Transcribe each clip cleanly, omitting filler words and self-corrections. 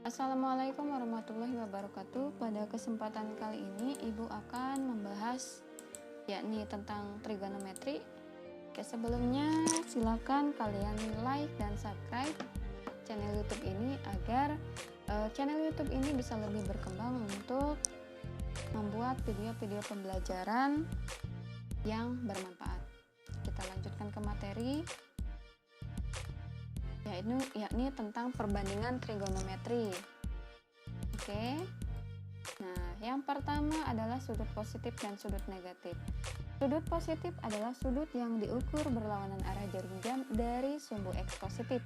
Assalamualaikum warahmatullahi wabarakatuh. Pada kesempatan kali ini Ibu akan membahas yakni tentang trigonometri. Oke, sebelumnya silakan kalian like dan subscribe channel YouTube ini agar channel YouTube ini bisa lebih berkembang untuk membuat video-video pembelajaran yang bermanfaat. Kita lanjutkan ke materi, yakni tentang perbandingan trigonometri. Oke. Nah, yang pertama adalah sudut positif dan sudut negatif. Sudut positif adalah sudut yang diukur berlawanan arah jarum jam dari sumbu X positif.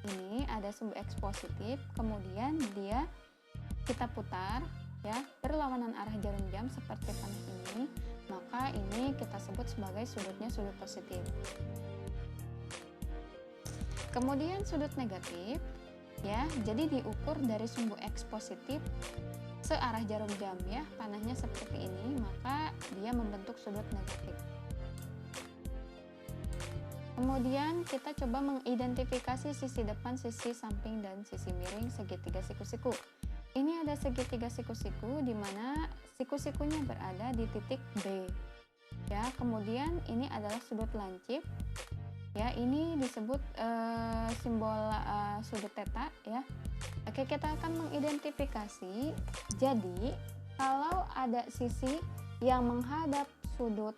Ini ada sumbu X positif, kemudian kita putar ya, berlawanan arah jarum jam seperti panah ini, maka ini kita sebut sebagai sudutnya sudut positif. Kemudian sudut negatif ya, jadi diukur dari sumbu X positif searah jarum jam ya, panahnya seperti ini, maka dia membentuk sudut negatif. Kemudian kita coba mengidentifikasi sisi depan, sisi samping, dan sisi miring segitiga siku-siku. Ini ada segitiga siku-siku di mana siku-sikunya berada di titik B. Ya, kemudian ini adalah sudut lancip. Ya, ini disebut simbol sudut theta ya. Oke, kita akan mengidentifikasi. Jadi, kalau ada sisi yang menghadap sudut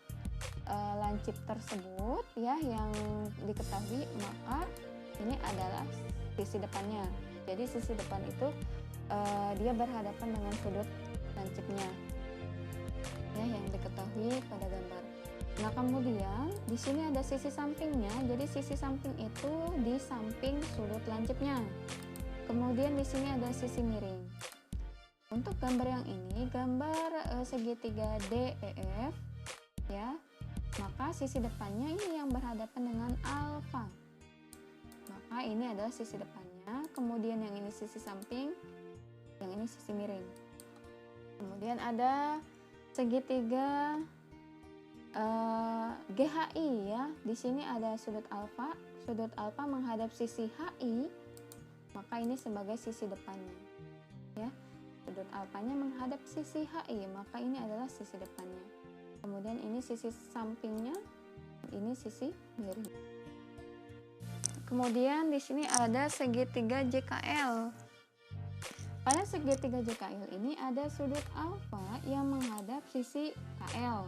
lancip tersebut ya, yang diketahui, maka ini adalah sisi depannya. Jadi sisi depan itu dia berhadapan dengan sudut lancipnya ya, yang diketahui pada gambar. Nah, kemudian di sini ada sisi sampingnya. Jadi sisi samping itu di samping sudut lancipnya. Kemudian di sini ada sisi miring. Untuk gambar yang ini, gambar segitiga DEF ya, maka sisi depannya ini yang berhadapan dengan alfa. Maka ini adalah sisi depannya. Kemudian yang ini sisi samping, yang ini sisi miring. Kemudian ada segitiga GHI ya. Di sini ada sudut alfa. Sudut alfa menghadap sisi HI, maka ini sebagai sisi depannya. Ya. Sudut alfanya menghadap sisi HI, maka ini adalah sisi depannya. Kemudian ini sisi sampingnya, ini sisi miring. Kemudian di sini ada segitiga JKL. Pada segitiga JKL ini ada sudut alfa yang menghadap sisi KL.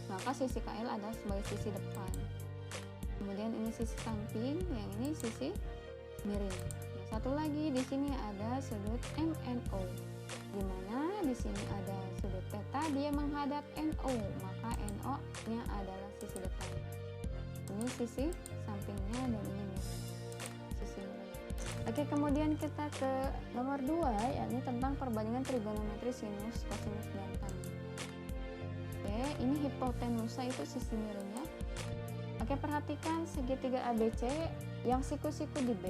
Maka sisi KL adalah sebagai sisi depan. Kemudian ini sisi samping, yang ini sisi miring. Nah, satu lagi di sini ada sudut MNO, di mana di sini ada sudut theta, dia menghadap NO, maka NO-nya adalah sisi depan. Ini sisi sampingnya dan ini sisi miring. Oke, kemudian kita ke nomor 2, yakni tentang perbandingan trigonometri sinus, kosinus, dan tan. Oke, ini hipotenusa itu sisi miringnya. Oke, perhatikan segitiga ABC yang siku-siku di B,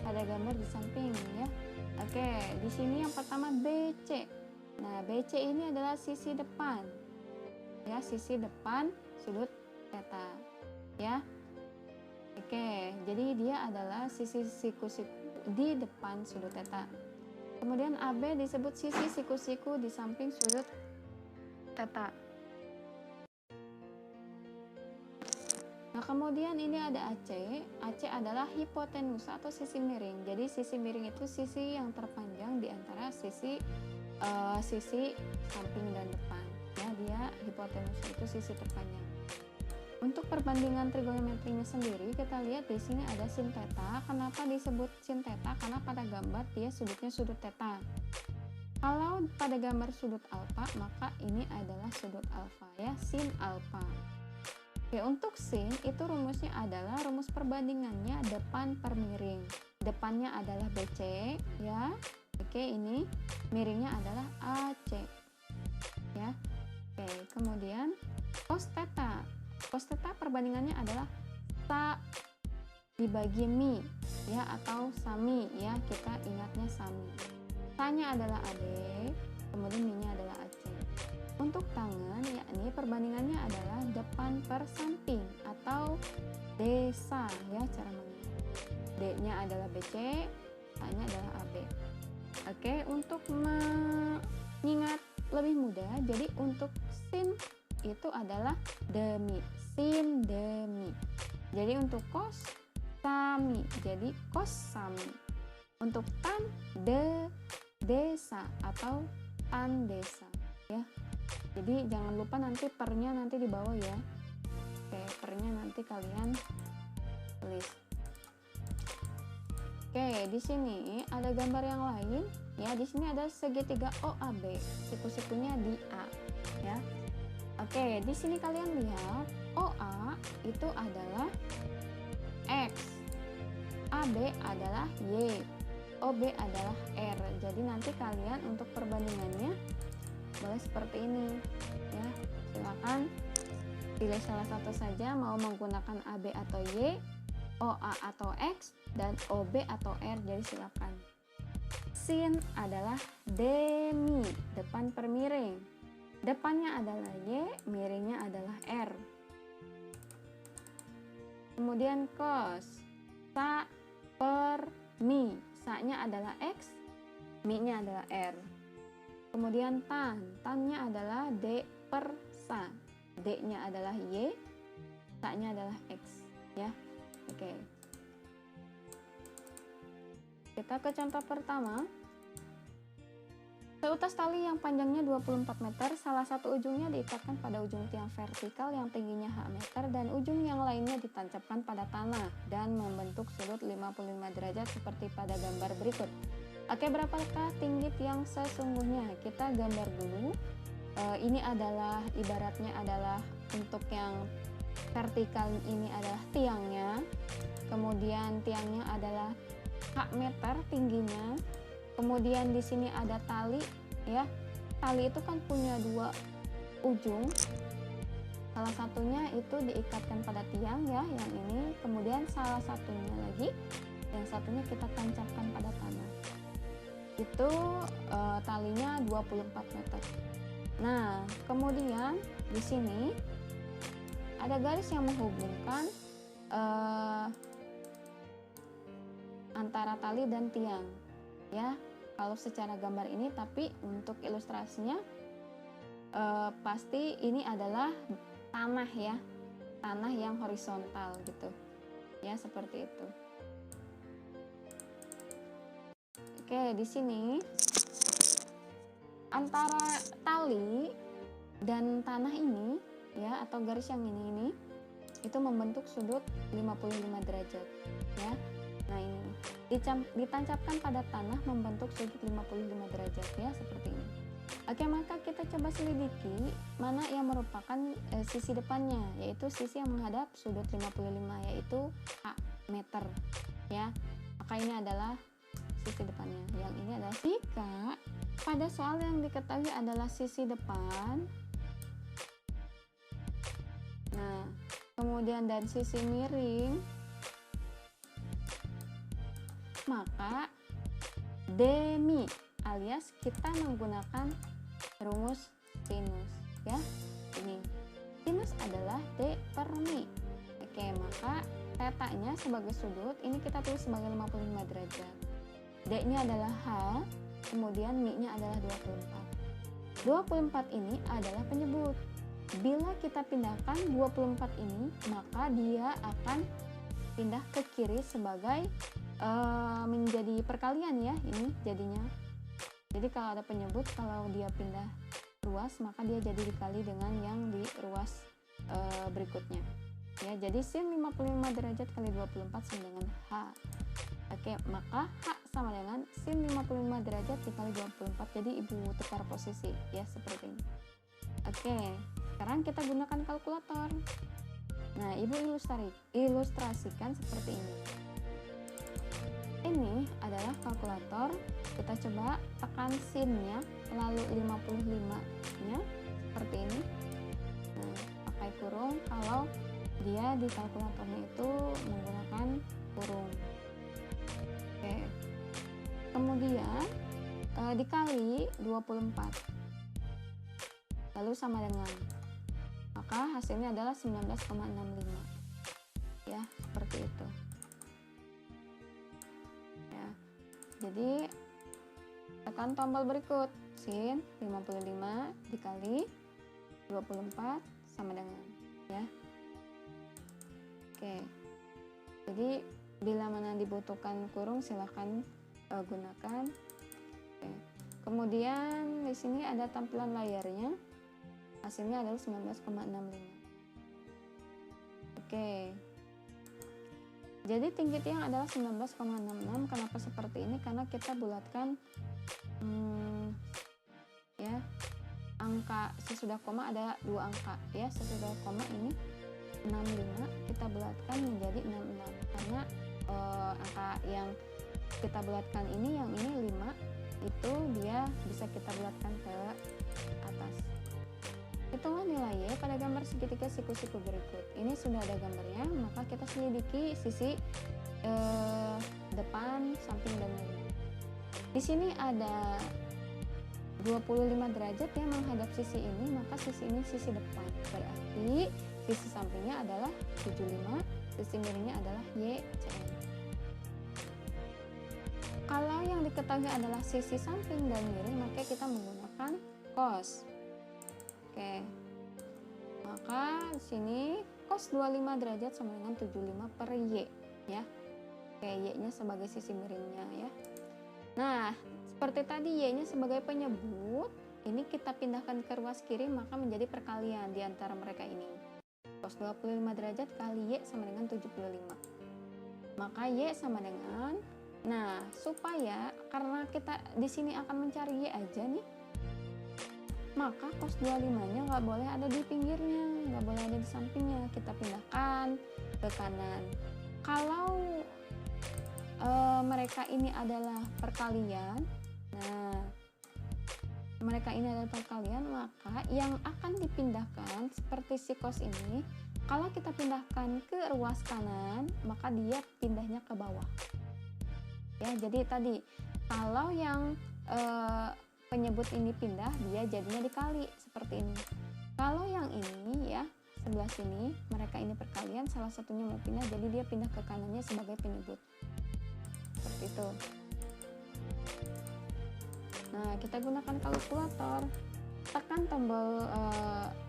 ada gambar di samping ya. Oke, di sini yang pertama BC. Nah, BC ini adalah sisi depan. Ya, sisi depan sudut theta. Ya. Oke, jadi dia adalah sisi siku-siku di depan sudut theta. Kemudian AB disebut sisi siku-siku di samping sudut theta. Nah, kemudian ini ada AC. AC adalah hipotenusa atau sisi miring. Jadi sisi miring itu sisi yang terpanjang di antara sisi samping dan depan. Ya, dia hipotenusa itu sisi terpanjang. Untuk perbandingan trigonometrinya sendiri, kita lihat di sini ada sin theta. Kenapa disebut sin theta? Karena pada gambar dia sudutnya sudut theta. Kalau pada gambar sudut alfa, maka ini adalah sudut alfa ya, sin alfa. Oke, untuk sin itu rumusnya adalah rumus perbandingannya depan per miring. Depannya adalah BC ya. Oke, ini miringnya adalah AC. Ya. Oke, kemudian cos theta. Cos theta perbandingannya adalah sa dibagi mi ya, atau sami ya. Kita ingatnya sami. Sa-nya adalah AD, kemudian mi-nya adalah AC. Untuk tangan, yakni perbandingannya adalah depan per samping atau desa ya cara mengingat. D-nya adalah BC, A-nya adalah AB. Oke, untuk mengingat lebih mudah, jadi untuk sin itu adalah demi, sin demi. Jadi untuk kos sami, jadi kos sami. Untuk tan desa atau tan desa ya. Jadi jangan lupa nanti pernya nanti di bawah ya. Oke, pernya nanti kalian tulis. Oke, di sini ada gambar yang lain ya. Di sini ada segitiga OAB, siku-sikunya di A ya. Oke, di sini kalian lihat OA itu adalah X, AB adalah Y, OB adalah R. Jadi nanti kalian untuk perbandingannya boleh seperti ini ya. Silakan pilih salah satu saja, mau menggunakan AB atau Y, OA atau X, dan OB atau R, jadi silakan. Sin adalah demi, depan per miring. Depannya adalah Y, miringnya adalah R. Kemudian kos, sa per mi, sa-nya adalah X, mi-nya adalah R. Kemudian tan, tan-nya adalah D per sa, D-nya adalah Y, sa-nya adalah X ya. Oke. Kita ke contoh pertama. Seutas tali yang panjangnya 24 meter, salah satu ujungnya diikatkan pada ujung tiang vertikal yang tingginya H meter dan ujung yang lainnya ditancapkan pada tanah dan membentuk sudut 55 derajat seperti pada gambar berikut. Oke, berapakah tinggi tiang sesungguhnya? Kita gambar dulu. Ini adalah ibaratnya adalah untuk yang vertikal ini adalah tiangnya. Kemudian tiangnya adalah H meter tingginya. Kemudian di sini ada tali ya. Tali itu kan punya dua ujung. Salah satunya itu diikatkan pada tiang ya, yang ini. Kemudian salah satunya lagi, yang satunya kita tancapkan pada tanah. Itu talinya 24 meter. Nah, kemudian di sini ada garis yang menghubungkan antara tali dan tiang ya. Kalau secara gambar ini, tapi untuk ilustrasinya pasti ini adalah tanah ya, tanah yang horizontal gitu ya, seperti itu. Oke, di sini antara tali dan tanah ini ya, atau garis yang ini itu membentuk sudut 55 derajat ya. Nah, ini ditancapkan pada tanah membentuk sudut 55 derajat ya, seperti ini. Oke, maka kita coba selidiki mana yang merupakan sisi depannya, yaitu sisi yang menghadap sudut 55, yaitu H meter ya. Maka ini adalah sisi depannya. Yang ini adalah jika pada soal yang diketahui adalah sisi depan. Nah, kemudian dan sisi miring, maka demi alias kita menggunakan rumus sinus ya. Ini sinus adalah D per mi. Oke, maka tetanya sebagai sudut ini kita tulis sebagai 55 derajat. D-nya adalah H, kemudian mi-nya adalah 24. 24 ini adalah penyebut. Bila kita pindahkan 24 ini, maka dia akan pindah ke kiri sebagai menjadi perkalian ya, ini jadinya. Jadi kalau ada penyebut, kalau dia pindah ruas, maka dia jadi dikali dengan yang di ruas berikutnya ya. Jadi sin 55 derajat kali 24 sama dengan H. Oke, maka H sama dengan sin 55 derajat dikali 24. Jadi ibu tukar posisi ya, seperti ini. Oke, sekarang kita gunakan kalkulator. Nah, ibu ilustrasikan seperti ini. Ini adalah kalkulator. Kita coba tekan sinnya, lalu 55-nya seperti ini. Nah, pakai kurung kalau dia di kalkulatornya itu menggunakan kurung. Oke. Kemudian dikali 24. Lalu sama dengan, maka hasilnya adalah 19,65. Ya, seperti itu. Jadi tekan tombol berikut, sin 55 dikali 24 sama dengan, ya. Oke. Jadi bila mana dibutuhkan kurung silahkan gunakan. Oke. Kemudian di sini ada tampilan layarnya. Hasilnya adalah 19,65. Oke. Jadi tinggi tiang adalah 19,66. Kenapa seperti ini? Karena kita bulatkan ya, angka sesudah koma ada 2 angka ya. Sesudah koma ini 65 kita bulatkan menjadi 66 karena angka yang kita bulatkan ini, yang ini 5, itu dia bisa kita bulatkan ke atas. Hitunglah nilai Y pada gambar segitiga siku-siku berikut. Ini sudah ada gambarnya, maka kita selidiki sisi depan, samping, dan miring. Di sini ada 25 derajat yang menghadap sisi ini, maka sisi ini sisi depan. Berarti sisi sampingnya adalah 75, sisi miringnya adalah YCM. Kalau yang diketahui adalah sisi samping dan miring, maka kita menggunakan cos. Oke. Maka di sini cos 25 derajat sama dengan 75 per Y, ya. Oke, Y-nya sebagai sisi miringnya, ya. Nah, seperti tadi Y-nya sebagai penyebut, ini kita pindahkan ke ruas kiri, maka menjadi perkalian di antara mereka ini. Cos 25 derajat kali Y sama dengan 75. Maka Y sama dengan, nah, supaya karena kita di sini akan mencari Y aja nih, maka cos 25-nya nggak boleh ada di pinggirnya, nggak boleh ada di sampingnya. Kita pindahkan ke kanan. Kalau mereka ini adalah perkalian, nah, mereka ini adalah perkalian, maka yang akan dipindahkan seperti si cos ini, kalau kita pindahkan ke ruas kanan, maka dia pindahnya ke bawah. Ya, jadi tadi kalau yang penyebut ini pindah, dia jadinya dikali seperti ini. Kalau yang ini ya, sebelah sini mereka ini perkalian, salah satunya mau pindah, jadi dia pindah ke kanannya sebagai penyebut. Seperti itu. Nah, kita gunakan kalkulator. Tekan tombol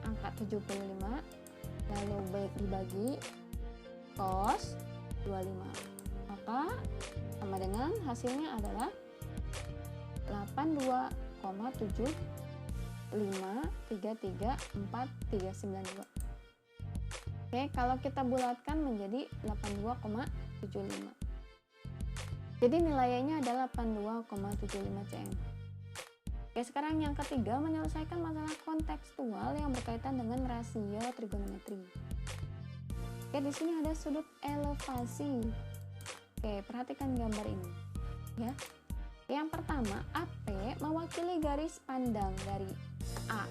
angka 75, lalu dibagi cos 25. Maka sama dengan hasilnya adalah 82,75334392. Oke, kalau kita bulatkan menjadi 82,75. Jadi nilainya adalah 82,75 cm. Oke, sekarang yang ketiga, menyelesaikan masalah kontekstual yang berkaitan dengan rasio trigonometri. Oke, di sini ada sudut elevasi. Oke, perhatikan gambar ini, ya. Yang pertama, AP mewakili garis pandang dari A.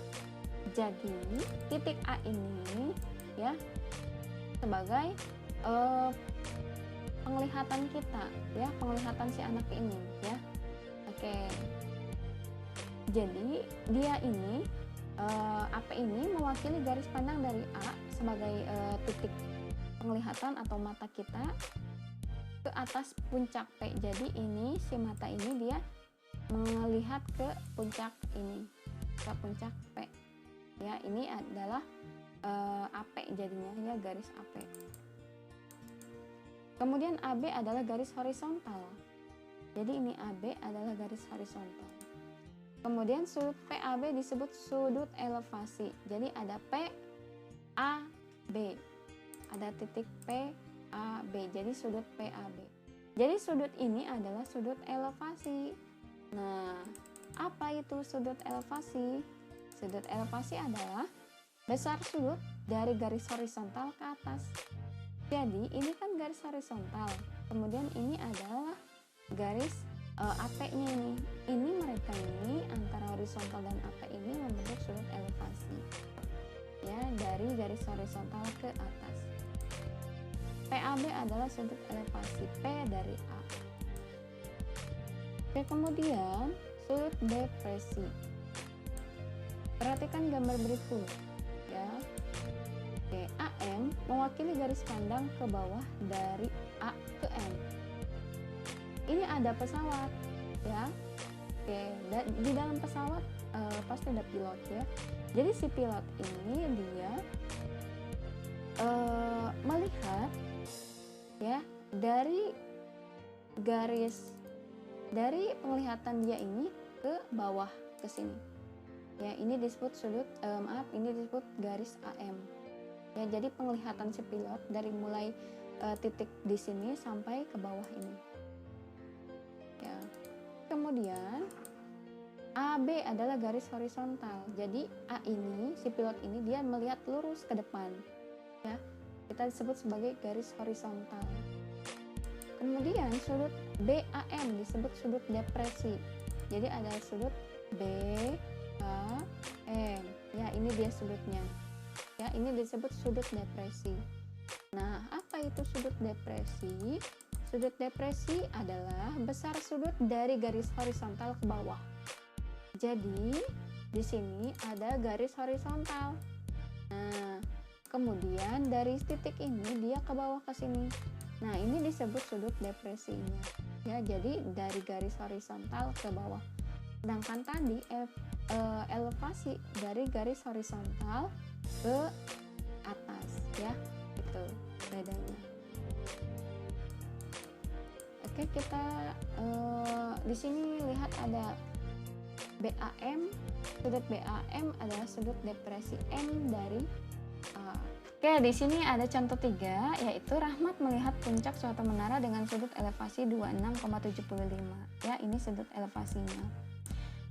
Jadi, titik A ini ya sebagai penglihatan kita, ya, penglihatan si anak ini, ya. Oke. Jadi, dia ini AP ini mewakili garis pandang dari A sebagai titik penglihatan atau mata kita ke atas puncak P. Jadi ini si mata ini dia melihat ke puncak ini, ke puncak P. Ya, ini adalah AP jadinya, ya, garis AP. Kemudian AB adalah garis horizontal. Jadi ini AB adalah garis horizontal. Kemudian sudut PAB disebut sudut elevasi. Jadi ada PAB. Ada titik PAB. Jadi sudut PAB. Jadi sudut ini adalah sudut elevasi. Nah, apa itu sudut elevasi? Sudut elevasi adalah besar sudut dari garis horizontal ke atas. Jadi ini kan garis horizontal, kemudian ini adalah garis AP-nya ini. Ini mereka ini antara horizontal dan AP ini membentuk sudut elevasi. Ya, dari garis horizontal ke atas. PAB adalah sudut elevasi P dari A. Oke, kemudian sudut depresi. Perhatikan gambar berikut, ya. Oke, AM mewakili garis pandang ke bawah dari A ke M. ini ada pesawat ya. Oke, di dalam pesawat pasti ada pilot ya. Jadi si pilot ini dia melihat ya dari penglihatan dia ini ke bawah ke sini. Ya, ini disebut ini disebut garis AM. Ya, jadi penglihatan si pilot dari mulai titik di sini sampai ke bawah ini. Ya. Kemudian AB adalah garis horizontal. Jadi A ini, si pilot ini dia melihat lurus ke depan. Ya. Kita disebut sebagai garis horizontal. Kemudian sudut BAM disebut sudut depresi. Jadi ada sudut BAM. Ya, ini dia sudutnya. Ya, ini disebut sudut depresi. Nah, apa itu sudut depresi? Sudut depresi adalah besar sudut dari garis horizontal ke bawah. Jadi, di sini ada garis horizontal. Nah, kemudian dari titik ini dia ke bawah ke sini. Nah, ini disebut sudut depresinya. Ya, jadi dari garis horizontal ke bawah. Sedangkan tadi elevasi dari garis horizontal ke atas ya, itu bedanya. Oke, kita di sini lihat ada BAM. Sudut BAM adalah sudut depresi M dari A. Oke, di sini ada contoh 3, yaitu Rahmat melihat puncak suatu menara dengan sudut elevasi 26,75. Ya, ini sudut elevasinya.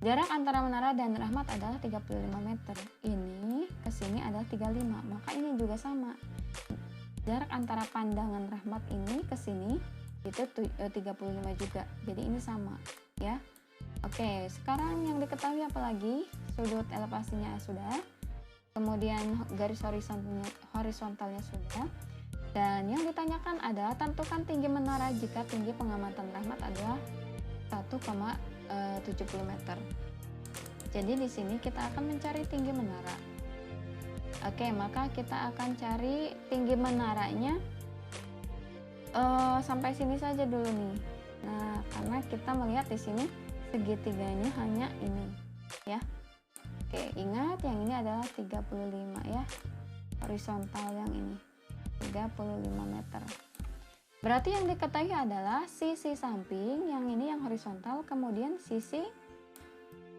Jarak antara menara dan Rahmat adalah 35 meter. Ini ke sini adalah 35, maka ini juga sama. Jarak antara pandangan Rahmat ini ke sini itu 35 juga. Jadi ini sama, ya. Oke, sekarang yang diketahui apa lagi? Sudut elevasinya sudah. Kemudian garis horizontalnya sudah. Dan yang ditanyakan adalah tentukan tinggi menara jika tinggi pengamatan Rahmat adalah 1,70 meter. Jadi di sini kita akan mencari tinggi menara. Oke, maka kita akan cari tinggi menaranya sampai sini saja dulu nih. Nah, karena kita melihat di sini segitiganya hanya ini, ya. Oke, ingat yang ini adalah 35 ya. Horizontal yang ini 35 meter. Berarti yang diketahui adalah sisi samping, yang ini yang horizontal, kemudian sisi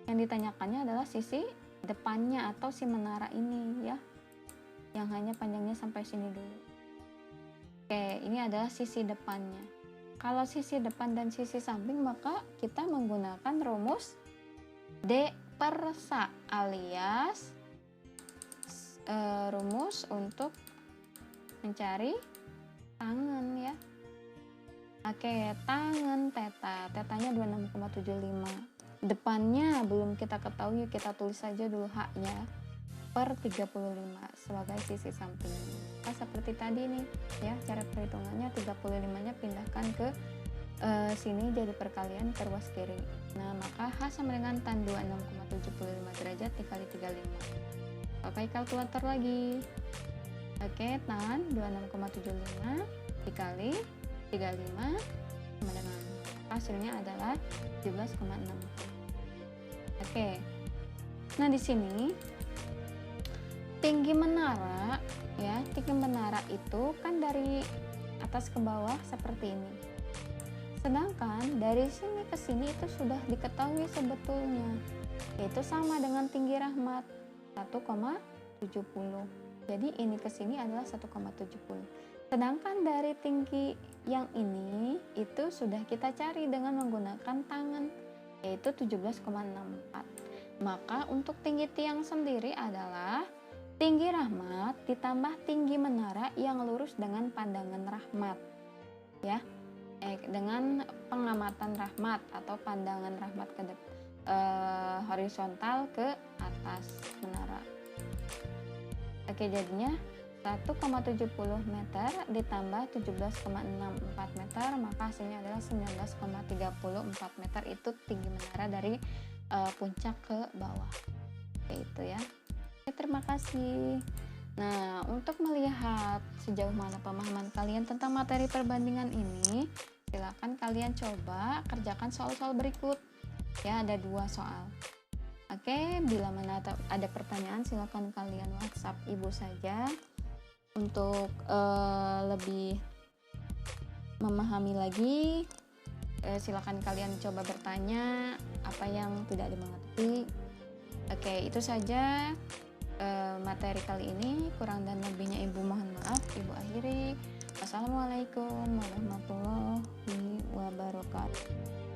yang ditanyakannya adalah sisi depannya atau si menara ini ya. Yang hanya panjangnya sampai sini dulu. Oke, ini adalah sisi depannya. Kalau sisi depan dan sisi samping maka kita menggunakan rumus D per SA alias rumus untuk mencari tangan ya. Oke, tangan tetanya 26,75. Depannya belum kita ketahui, kita tulis saja dulu H-nya per 35 sebagai sisi samping. Nah, seperti tadi nih ya, cara perhitungannya 35-nya pindahkan ke sini jadi perkalian ke ruas kiri. Nah, maka H sama dengan tan 26,75 derajat dikali 35. Pakai kalkulator lagi. Oke, tan 26,75 dikali 35 sama dengan hasilnya adalah 17,6. Oke. Nah, di sini tinggi menara ya, tinggi menara itu kan dari atas ke bawah seperti ini. Sedangkan dari sini ke sini itu sudah diketahui sebetulnya, yaitu sama dengan tinggi Rahmat 1,70. Jadi ini ke sini adalah 1,70. Sedangkan dari tinggi yang ini itu sudah kita cari dengan menggunakan tangan, yaitu 17,64. Maka untuk tinggi tiang sendiri adalah tinggi Rahmat ditambah tinggi menara yang lurus dengan pandangan Rahmat ya. Dengan pengamatan Rahmat atau pandangan Rahmat ke horizontal ke atas menara. Oke, jadinya 1,70 meter ditambah 17,64 meter, maka hasilnya adalah 19,34 meter. Itu tinggi menara dari puncak ke bawah. Oke, itu ya. Oke, terima kasih. Nah, untuk melihat sejauh mana pemahaman kalian tentang materi perbandingan ini, Silakan kalian coba kerjakan soal-soal berikut. Ya, ada 2 soal. Oke, bila mana ada pertanyaan silakan kalian WhatsApp Ibu saja untuk lebih memahami lagi. Silakan kalian coba bertanya apa yang tidak dimengerti. Oke, itu saja materi kali ini. Kurang dan lebihnya Ibu mohon maaf. Ibu akhiri. Wassalamualaikum warahmatullahi wabarakatuh.